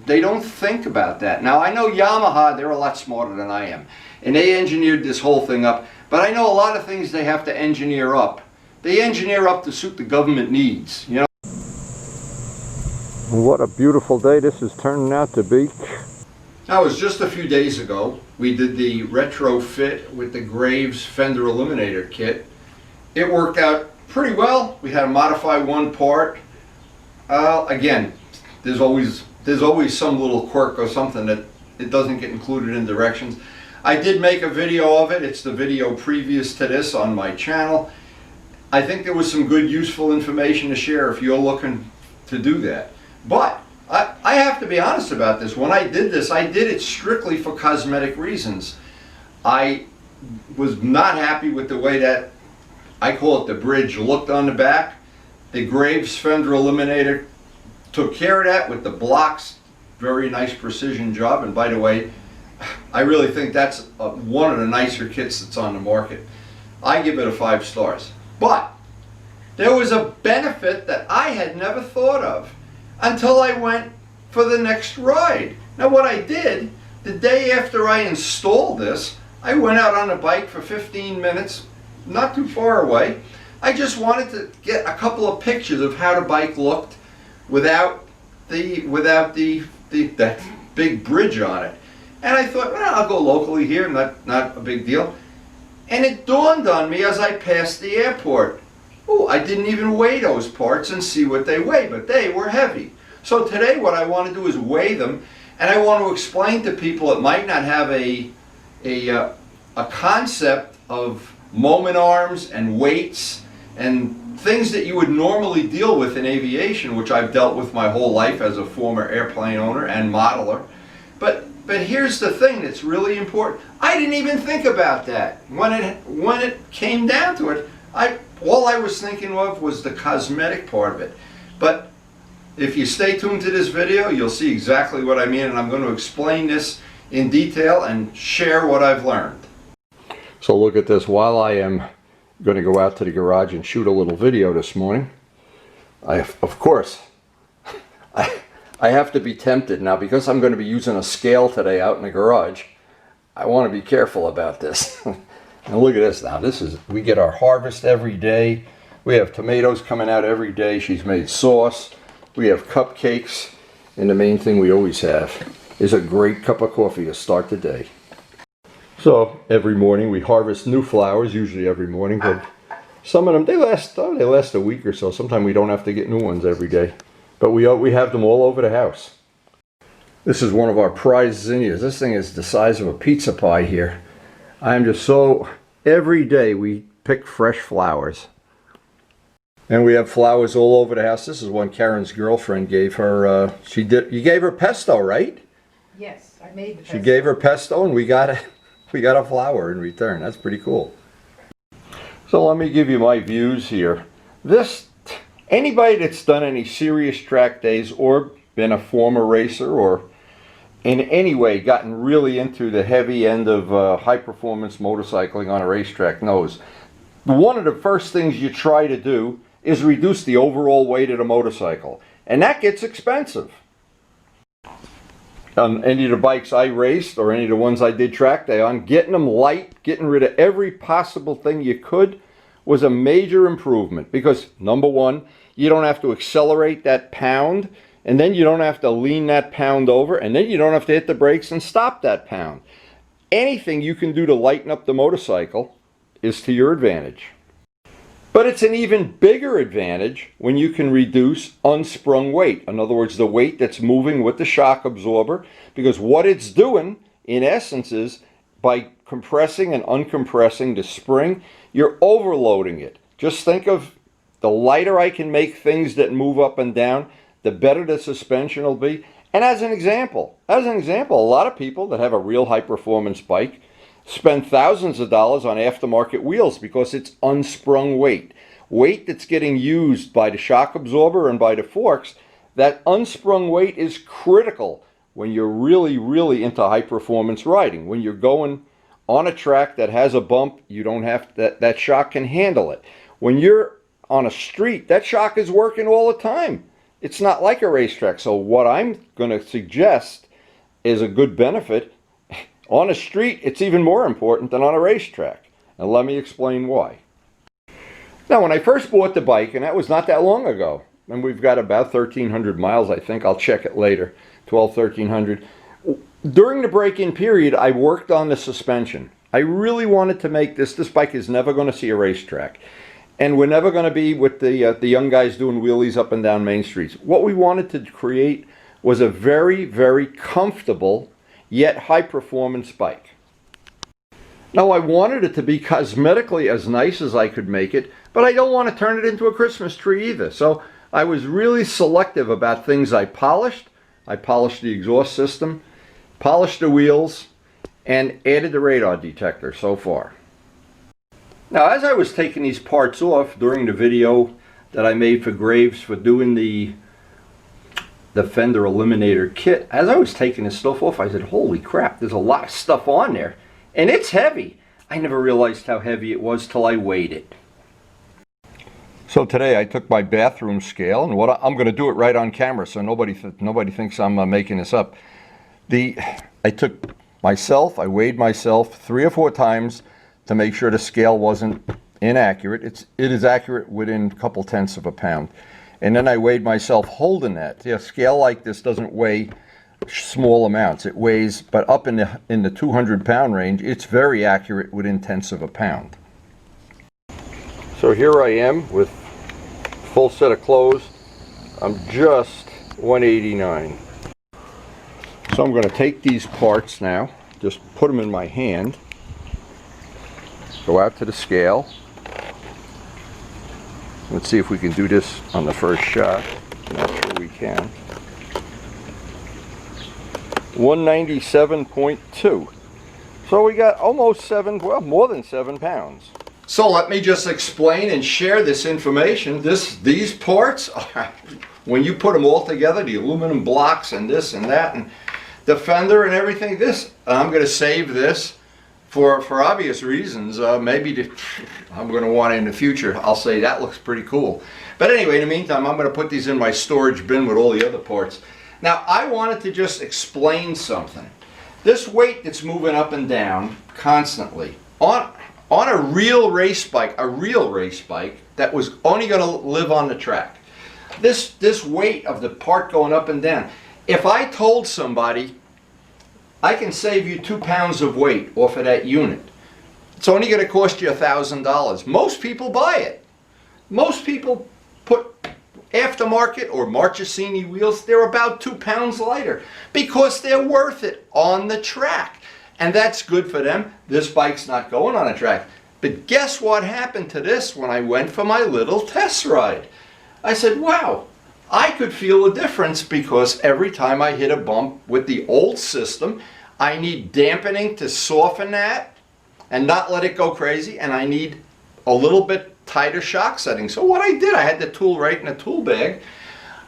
they don't think about that. Now I know Yamaha, they're a lot smarter than I am, and they engineered this whole thing up, but I know a lot of things they have to engineer up. They engineer up to suit the government needs, you know. What a beautiful day this is turning out to be. Now, it was just a few days ago we did the retrofit with the Graves fender eliminator kit. It worked out pretty well. We had to modify one part. Again, there's always some little quirk or something that it doesn't get included in directions. I did make a video of it. It's the video previous to this on my channel. I think there was some good useful information to share if you're looking to do that. But I have to be honest about this. When I did this, I did it strictly for cosmetic reasons. I was not happy with the way that, I call it the bridge, looked on the back. The Graves fender eliminator took care of that with the blocks. Very nice precision job. And by the way, I really think that's one of the nicer kits that's on the market. I give it a 5 stars. But there was a benefit that I had never thought of until I went for the next ride. Now what I did, the day after I installed this, I went out on a bike for 15 minutes, not too far away. I just wanted to get a couple of pictures of how the bike looked without that big bridge on it. And I thought, well, I'll go locally here, not a big deal. And it dawned on me as I passed the airport, oh, I didn't even weigh those parts and see what they weigh, but they were heavy. So today what I want to do is weigh them, and I want to explain to people that might not have a concept of moment arms and weights and things that you would normally deal with in aviation, which I've dealt with my whole life as a former airplane owner and modeler. But here's the thing that's really important. I didn't even think about that. When it came down to it, all I was thinking of was the cosmetic part of it. But if you stay tuned to this video, you'll see exactly what I mean, and I'm going to explain this in detail and share what I've learned. So look at this. While I am going to go out to the garage and shoot a little video this morning, of course, I have to be tempted now, because I'm going to be using a scale today out in the garage. I want to be careful about this. And look at this now. We get our harvest every day. We have tomatoes coming out every day. She's made sauce. We have cupcakes. And the main thing we always have is a great cup of coffee to start the day. So every morning we harvest new flowers, usually every morning. But some of them, they last a week or so. Sometimes we don't have to get new ones every day. But we have them all over the house. This is one of our prize zinnias. This thing is the size of a pizza pie here. I'm just so, every day we pick fresh flowers. And we have flowers all over the house. This is one Karen's girlfriend gave her, you gave her pesto, right? Yes, I made the pesto. She gave her pesto and we got a flower in return. That's pretty cool. So let me give you my views here. Anybody that's done any serious track days or been a former racer or in any way gotten really into the heavy end of high performance motorcycling on a racetrack knows one of the first things you try to do is reduce the overall weight of the motorcycle, and that gets expensive. On any of the bikes I raced or any of the ones I did track day on, getting them light, getting rid of every possible thing you could was a major improvement, because number one, you don't have to accelerate that pound, and then you don't have to lean that pound over, and then you don't have to hit the brakes and stop that pound. Anything you can do to lighten up the motorcycle is to your advantage. But it's an even bigger advantage when you can reduce unsprung weight. In other words, the weight that's moving with the shock absorber, because what it's doing, in essence, is by compressing and uncompressing the spring, you're overloading it. Just think of the lighter I can make things that move up and down, the better the suspension will be. And as an example, a lot of people that have a real high performance bike spend thousands of dollars on aftermarket wheels because it's unsprung weight. Weight that's getting used by the shock absorber and by the forks. That unsprung weight is critical when you're really, really into high performance riding. When you're going on a track that has a bump, you don't have that shock can handle it. When you're on a street, that shock is working all the time. it's not like a racetrack. So what I'm going to suggest is a good benefit. On a street, it's even more important than on a racetrack. And let me explain why. Now, when I first bought the bike, and that was not that long ago, and we've got about 1,300 miles, I think. I'll check it later, 1,300. During the break-in period, I worked on the suspension. I really wanted to make this bike is never going to see a racetrack. And we're never going to be with the young guys doing wheelies up and down main streets. What we wanted to create was a very, very comfortable, yet high-performance bike. Now, I wanted it to be cosmetically as nice as I could make it, but I don't want to turn it into a Christmas tree either. So I was really selective about things I polished. I polished the exhaust system, polished the wheels, and added the radar detector so far. Now, as I was taking these parts off during the video that I made for Graves for doing the fender eliminator kit, as I was taking this stuff off, I said, holy crap, there's a lot of stuff on there. And it's heavy. I never realized how heavy it was till I weighed it. So today I took my bathroom scale, and I'm going to do it right on camera so nobody thinks I'm making this up. I took myself, I weighed myself 3 or 4 times to make sure the scale wasn't inaccurate. It is accurate within a couple tenths of a pound. And then I weighed myself holding that. A scale like this doesn't weigh small amounts. It weighs, but up in the 200-pound range, it's very accurate within tenths of a pound. So here I am with full set of clothes. I'm just 189. So I'm going to take these parts now, just put them in my hand, go out to the scale. Let's see if we can do this on the first shot. I'm not sure we can. 197.2. So we got almost 7, well, more than 7 pounds. So let me just explain and share this information. These parts, when you put them all together, the aluminum blocks and this and that, and the fender and everything, I'm going to save this for obvious reasons. Maybe I'm going to want it in the future. I'll say that looks pretty cool. But anyway, in the meantime, I'm going to put these in my storage bin with all the other parts. Now, I wanted to just explain something. This weight that's moving up and down constantly on a real race bike that was only going to live on the track. This weight of the part going up and down. If I told somebody, I can save you 2 pounds of weight off of that unit, it's only going to cost you $1,000. Most people buy it. Most people put aftermarket or Marchesini wheels, they're about 2 pounds lighter because they're worth it on the track. And that's good for them. This bike's not going on a track. But guess what happened to this when I went for my little test ride? I said, wow, I could feel a difference because every time I hit a bump with the old system, I need dampening to soften that and not let it go crazy, and I need a little bit tighter shock setting. So what I did, I had the tool right in the tool bag.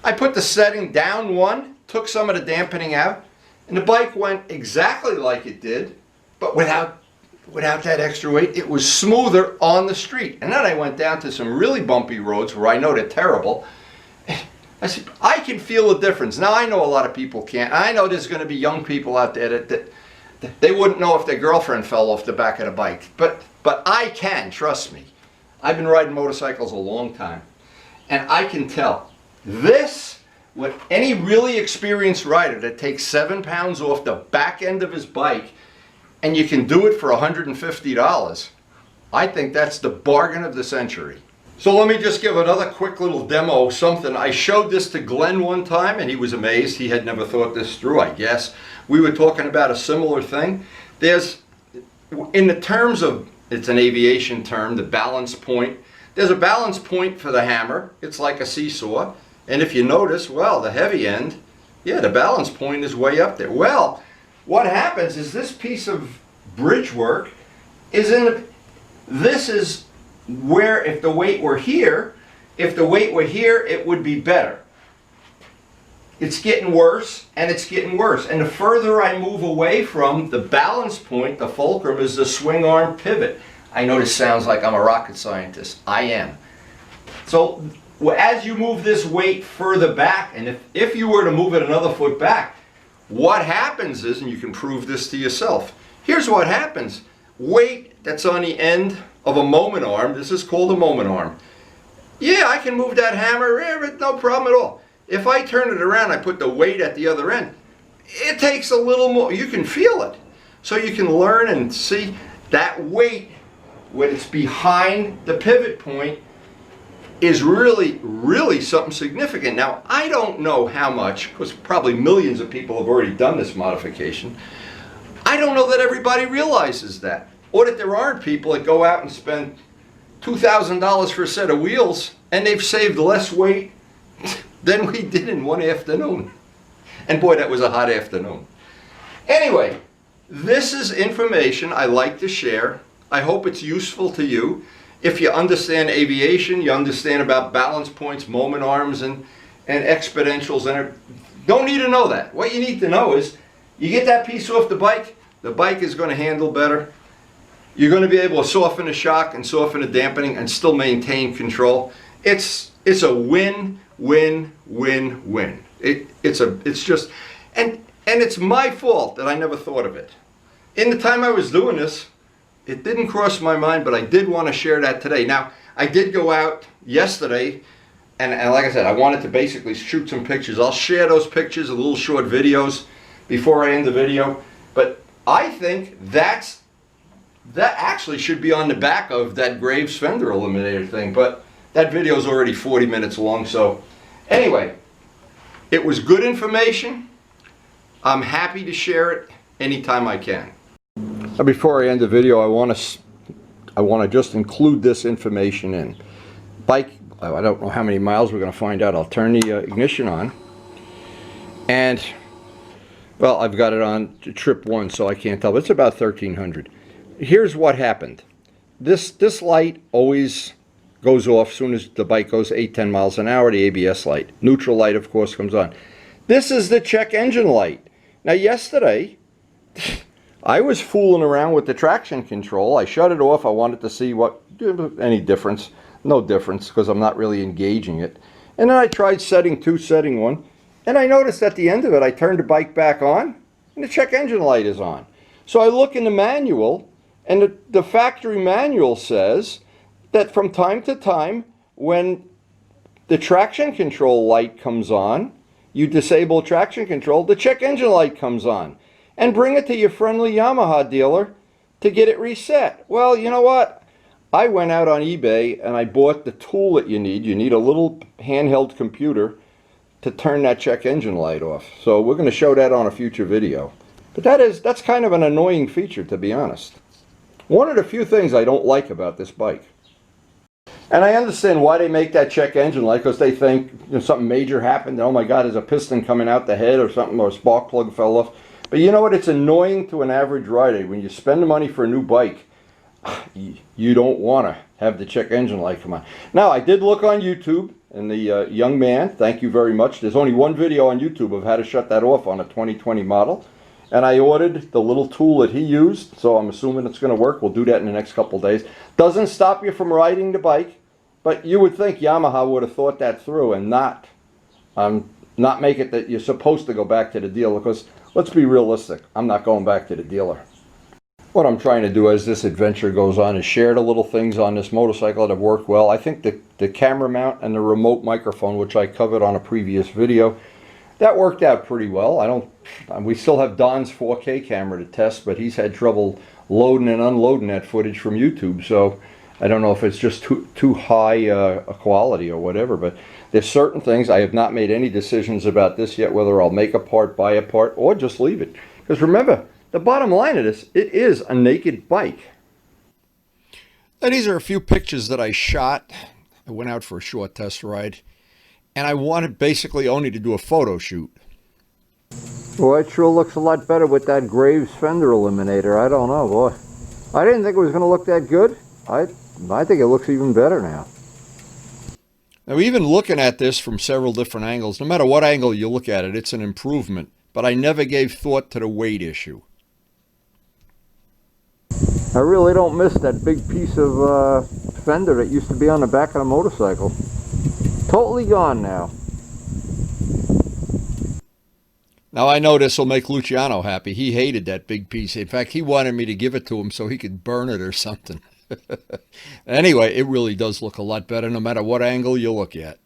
I put the setting down 1, took some of the dampening out, and the bike went exactly like it did, but without that extra weight. It was smoother on the street. And then I went down to some really bumpy roads where I know they're terrible. I said, I can feel a difference. Now, I know a lot of people can't. I know there's going to be young people out there that they wouldn't know if their girlfriend fell off the back of the bike. But I can, trust me. I've been riding motorcycles a long time, and I can tell. This, with any really experienced rider that takes 7 pounds off the back end of his bike, and you can do it for $150, I think that's the bargain of the century. So let me just give another quick little demo of something. I showed this to Glenn one time, and he was amazed. He had never thought this through, I guess. We were talking about a similar thing. There's, in the terms of, it's an aviation term, the balance point. There's a balance point for the hammer. It's like a seesaw. And if you notice, well, the heavy end, yeah, the balance point is way up there. Well, what happens is this piece of bridge work is this is where if the weight were here, it would be better. It's getting worse, and it's getting worse. And the further I move away from the balance point, the fulcrum is the swing arm pivot. I know this sounds like I'm a rocket scientist. I am. So well, as you move this weight further back, and if you were to move it another foot back, what happens is, and you can prove this to yourself, here's what happens. Weight that's on the end of a moment arm, this is called a moment arm. Yeah, I can move that hammer, no problem at all. If I turn it around, I put the weight at the other end, it takes a little more, you can feel it. So you can learn and see that weight, when it's behind the pivot point, is really, really something significant. Now, I don't know how much, because probably millions of people have already done this modification. I don't know that everybody realizes that. Or that there aren't people that go out and spend $2,000 for a set of wheels, and they've saved less weight than we did in one afternoon. And boy, that was a hot afternoon. Anyway, this is information I like to share. I hope it's useful to you. If you understand aviation, you understand about balance points, moment arms, and exponentials. And don't need to know that. What you need to know is, you get that piece off the bike is going to handle better. You're going to be able to soften the shock and soften the dampening and still maintain control. It's a win, win, win, win. It's just, and it's my fault that I never thought of it. In the time I was doing this, it didn't cross my mind, but I did want to share that today. Now, I did go out yesterday, and like I said, I wanted to basically shoot some pictures. I'll share those pictures, little short videos, before I end the video. But I think that actually should be on the back of that Graves fender eliminator thing. But that video is already 40 minutes long. So anyway, it was good information. I'm happy to share it anytime I can. Before I end the video, I want to just include this information in. Bike, I don't know how many miles we're going to find out. I'll turn the ignition on. And, well, I've got it on trip 1, so I can't tell, but it's about 1300. Here's what happened. This light always goes off as soon as the bike goes 8-10 miles an hour, the ABS light. Neutral light, of course, comes on. This is the check engine light. Now, yesterday, I was fooling around with the traction control. I shut it off. I wanted to see any difference. No difference, because I'm not really engaging it. And then I tried setting 2, setting 1. And I noticed at the end of it, I turned the bike back on, and the check engine light is on. So I look in the manual, and the factory manual says that from time to time, when the traction control light comes on, you disable traction control, the check engine light comes on. And bring it to your friendly Yamaha dealer to get it reset. Well, you know what? I went out on eBay and I bought the tool that you need. You need a little handheld computer to turn that check engine light off. So we're going to show that on a future video. But that's kind of an annoying feature, to be honest. One of the few things I don't like about this bike. And I understand why they make that check engine light, because they think something major happened. Oh my God, there's a piston coming out the head or something, or a spark plug fell off. But you know what? It's annoying to an average rider. When you spend the money for a new bike, you don't want to have the check engine light come on. Now, I did look on YouTube, and the young man, thank you very much. There's only one video on YouTube of how to shut that off on a 2020 model. And I ordered the little tool that he used, so I'm assuming it's going to work. We'll do that in the next couple days. Doesn't stop you from riding the bike, but you would think Yamaha would have thought that through and not make it that you're supposed to go back to the dealer, because let's be realistic, I'm not going back to the dealer. What I'm trying to do as this adventure goes on is share the little things on this motorcycle that have worked well. I think the camera mount and the remote microphone, which I covered on a previous video, that worked out pretty well. We still have Don's 4K camera to test, but he's had trouble loading and unloading that footage from YouTube, so I don't know if it's just too high a quality or whatever, but there's certain things. I have not made any decisions about this yet, whether I'll make a part, buy a part, or just leave it. Because remember, the bottom line of this, it is a naked bike. Now, these are a few pictures that I shot. I went out for a short test ride, and I wanted basically only to do a photo shoot. Well, it sure looks a lot better with that Graves fender eliminator. I don't know, boy. I didn't think it was going to look that good. I think it looks even better now. Now, even looking at this from several different angles, no matter what angle you look at it, it's an improvement. But I never gave thought to the weight issue. I really don't miss that big piece of fender that used to be on the back of the motorcycle. totally gone now. Now I know this will make Luciano happy. He hated that big piece. In fact, he wanted me to give it to him so he could burn it or something. Anyway, it really does look a lot better no matter what angle you look at.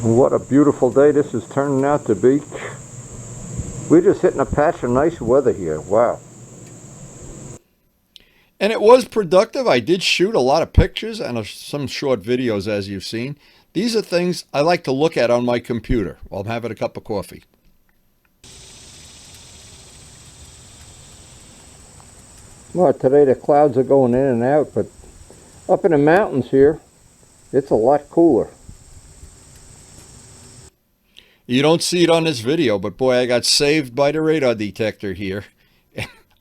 What a beautiful day this is turning out to be. We're just hitting a patch of nice weather here. Wow. And it was productive. I did shoot a lot of pictures and some short videos, as you've seen. These are things I like to look at on my computer while I'm having a cup of coffee. Well, today the clouds are going in and out, but up in the mountains here, it's a lot cooler. You don't see it on this video, but boy, I got saved by the radar detector here.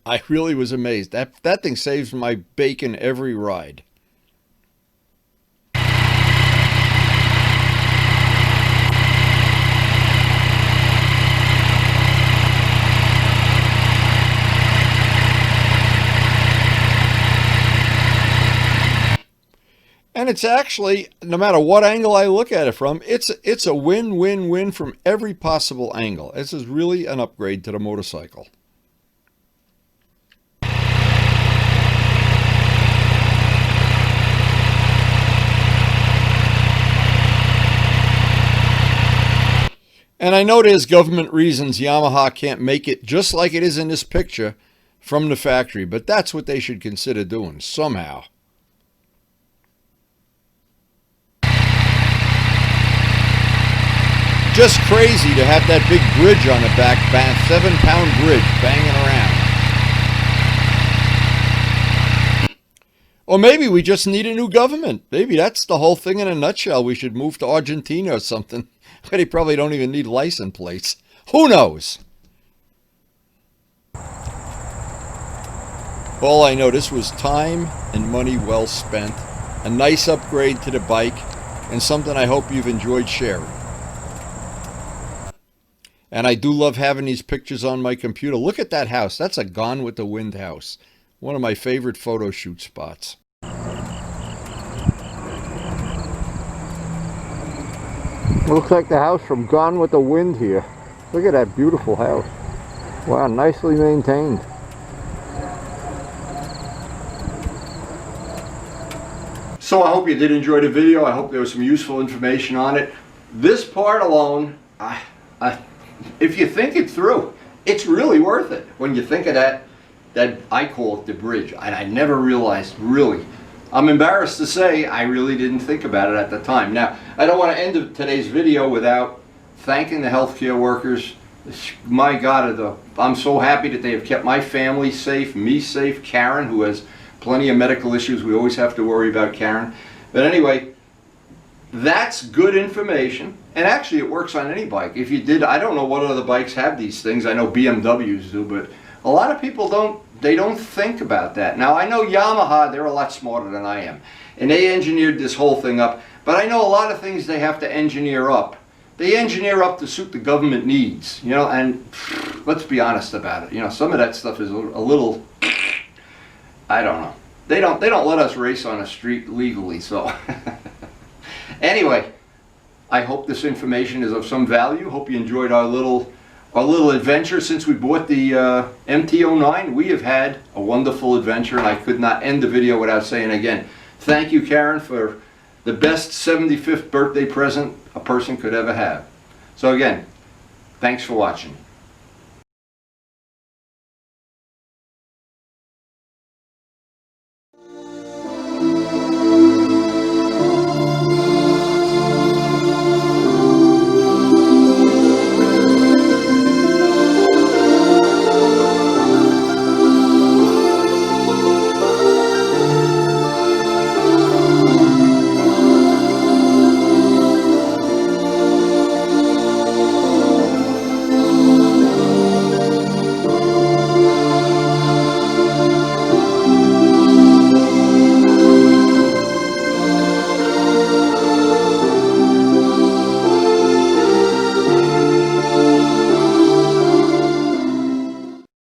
I really was amazed. That thing saves my bacon every ride. And it's actually, no matter what angle I look at it from, it's a win-win-win from every possible angle. This is really an upgrade to the motorcycle. And I know there's government reasons Yamaha can't make it just like it is in this picture from the factory, but that's what they should consider doing somehow. Just crazy to have that big bridge on the back, 7-pound bridge banging around. Or maybe we just need a new government. Maybe that's the whole thing in a nutshell. We should move to Argentina or something. But they probably don't even need license plates. Who knows? All I know, this was time and money well spent. A nice upgrade to the bike, and something I hope you've enjoyed sharing. And I do love having these pictures on my computer. Look at that house. That's a Gone with the Wind house. One of my favorite photo shoot spots. Looks like the house from Gone with the Wind here. Look at that beautiful house. Wow, nicely maintained. So I hope you did enjoy the video. I hope there was some useful information on it. This part alone, if you think it through, it's really worth it. When you think of that I call it the bridge, and I never realized, really, I'm embarrassed to say I really didn't think about it at the time. Now, I don't want to end today's video without thanking the healthcare workers. My God, I'm so happy that they have kept my family safe, me safe, Karen, who has plenty of medical issues. We always have to worry about Karen. But anyway, that's good information. And actually it works on any bike. If you did, I don't know what other bikes have these things. I know BMWs do, but a lot of people don't think about that. Now I know Yamaha, they're a lot smarter than I am. And they engineered this whole thing up. But I know a lot of things they have to engineer up. They engineer up to suit the government needs, you know, and let's be honest about it. You know, some of that stuff is a little, I don't know. They don't let us race on a street legally, so. Anyway, I hope this information is of some value. Hope you enjoyed our little adventure since we bought the MT-09. We have had a wonderful adventure, and I could not end the video without saying again, thank you, Karen, for the best 75th birthday present a person could ever have. So again, thanks for watching.